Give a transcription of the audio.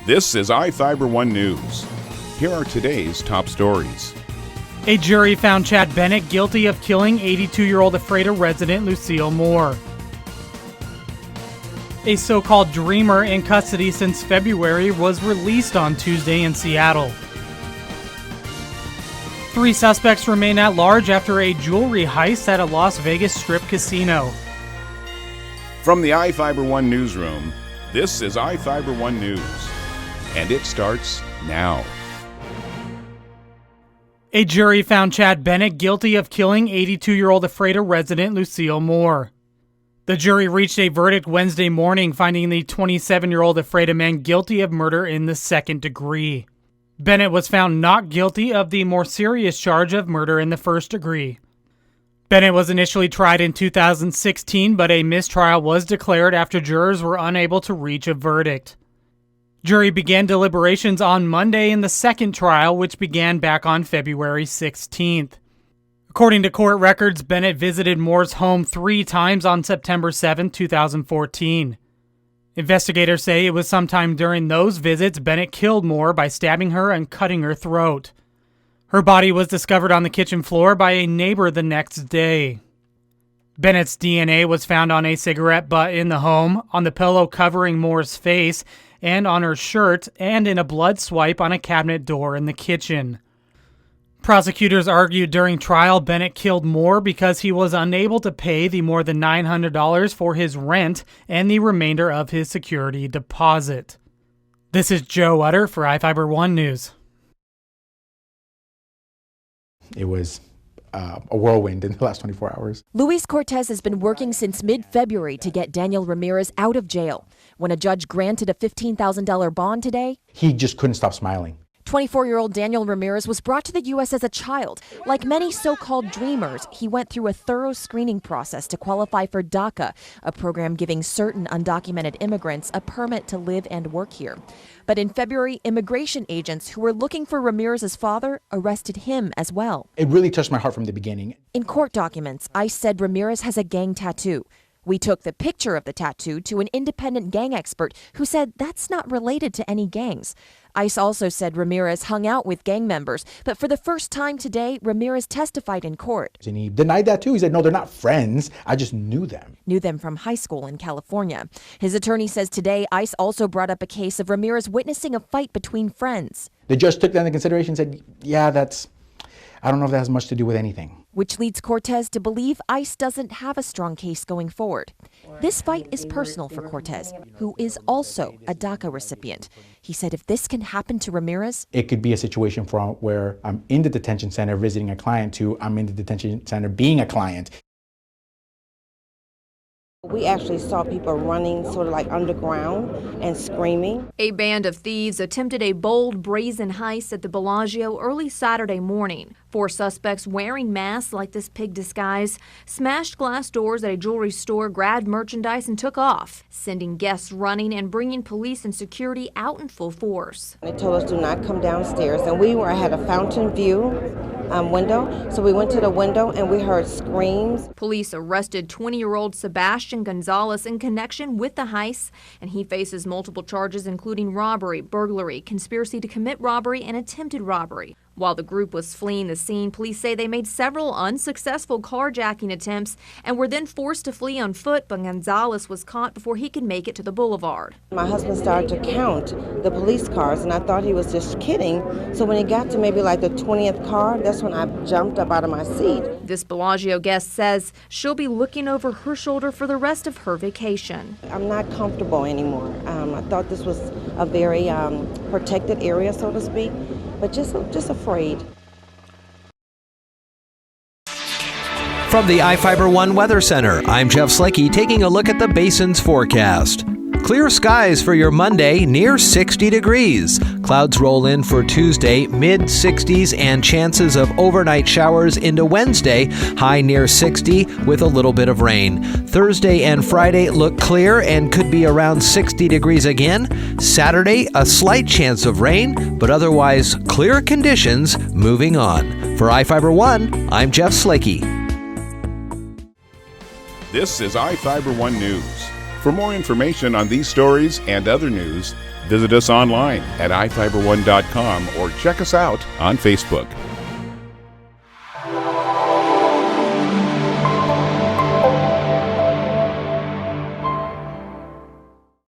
This is iFIBER 1 News. Here are today's top stories. A jury found Chad Bennett guilty of killing 82-year-old Ephrata resident Lucille Moore. A so-called dreamer in custody since February was released on Tuesday in Seattle. 3 suspects remain at large after a jewelry heist at a Las Vegas Strip casino. From the iFIBER 1 newsroom, this is iFIBER 1 News. And it starts now. A jury found Chad Bennett guilty of killing 82-year-old Ephrata resident Lucille Moore. The jury reached a verdict Wednesday morning, finding the 27-year-old Ephrata man guilty of murder in the second degree. Bennett was found not guilty of the more serious charge of murder in the first degree. Bennett was initially tried in 2016, but a mistrial was declared after jurors were unable to reach a verdict. Jury began deliberations on Monday in the second trial, which began back on February 16th. According to court records, Bennett visited Moore's home 3 times on September 7, 2014. Investigators say it was sometime during those visits Bennett killed Moore by stabbing her and cutting her throat. Her body was discovered on the kitchen floor by a neighbor the next day. Bennett's DNA was found on a cigarette butt in the home, on the pillow covering Moore's face, and on her shirt, and in a blood swipe on a cabinet door in the kitchen. Prosecutors argued during trial Bennett killed Moore because he was unable to pay the more than $900 for his rent and the remainder of his security deposit. This is Joe Utter for iFIBER 1 News. It was a whirlwind in the last 24 hours. Luis Cortez has been working since mid-February to get Daniel Ramirez out of jail. When a judge granted a $15,000 bond today, He just couldn't stop smiling. 24-year-old Daniel Ramirez was brought to the U.S. as a child. Like many so-called dreamers, he went through a thorough screening process to qualify for DACA, a program giving certain undocumented immigrants a permit to live and work here. But in February, immigration agents who were looking for Ramirez's father arrested him as well. It really touched my heart from the beginning. In court documents, ICE said Ramirez has a gang tattoo. We took the picture of the tattoo to an independent gang expert who said that's not related to any gangs. ICE also said Ramirez hung out with gang members, but for the first time today, Ramirez testified in court. And he denied that too. He said, no, they're not friends. I just knew them. Knew them from high school in California. His attorney says today ICE also brought up a case of Ramirez witnessing a fight between friends. The judge took that into consideration and said, yeah, I don't know if that has much to do with anything. Which leads Cortez to believe ICE doesn't have a strong case going forward. This fight is personal for Cortez, who is also a DACA recipient. He said if this can happen to Ramirez, it could be a situation where I'm in the detention center visiting a client to I'm in the detention center being a client. We actually saw people running sort of like underground and screaming. A band of thieves attempted a bold, brazen heist at the Bellagio early Saturday morning. 4 suspects wearing masks like this pig disguise smashed glass doors at a jewelry store, grabbed merchandise, and took off, sending guests running and bringing police and security out in full force. They told us do not come downstairs, and we had a fountain view window, so we went to the window and we heard screams. Police arrested 20-year-old Sebastian Gonzalez in connection with the heist, and he faces multiple charges including robbery, burglary, conspiracy to commit robbery, and attempted robbery. While the group was fleeing the scene, police say they made several unsuccessful carjacking attempts and were then forced to flee on foot, but Gonzalez was caught before he could make it to the boulevard. My husband started to count the police cars, and I thought he was just kidding. So when he got to maybe like the 20th car, that's when I jumped up out of my seat. This Bellagio guest says she'll be looking over her shoulder for the rest of her vacation. I'm not comfortable anymore. I thought this was a very protected area, so to speak, but just afraid. From the iFIBER 1 Weather Center, I'm Jeff Slicky taking a look at the basin's forecast. Clear skies for your Monday, near 60 degrees. Clouds roll in for Tuesday, mid-60s, and chances of overnight showers into Wednesday, high near 60 with a little bit of rain. Thursday and Friday look clear and could be around 60 degrees again. Saturday, a slight chance of rain, but otherwise clear conditions moving on. For iFIBER 1, I'm Jeff Slicky. This is iFIBER 1 News. For more information on these stories and other news, Visit us online at iFiber1.com or check us out on Facebook.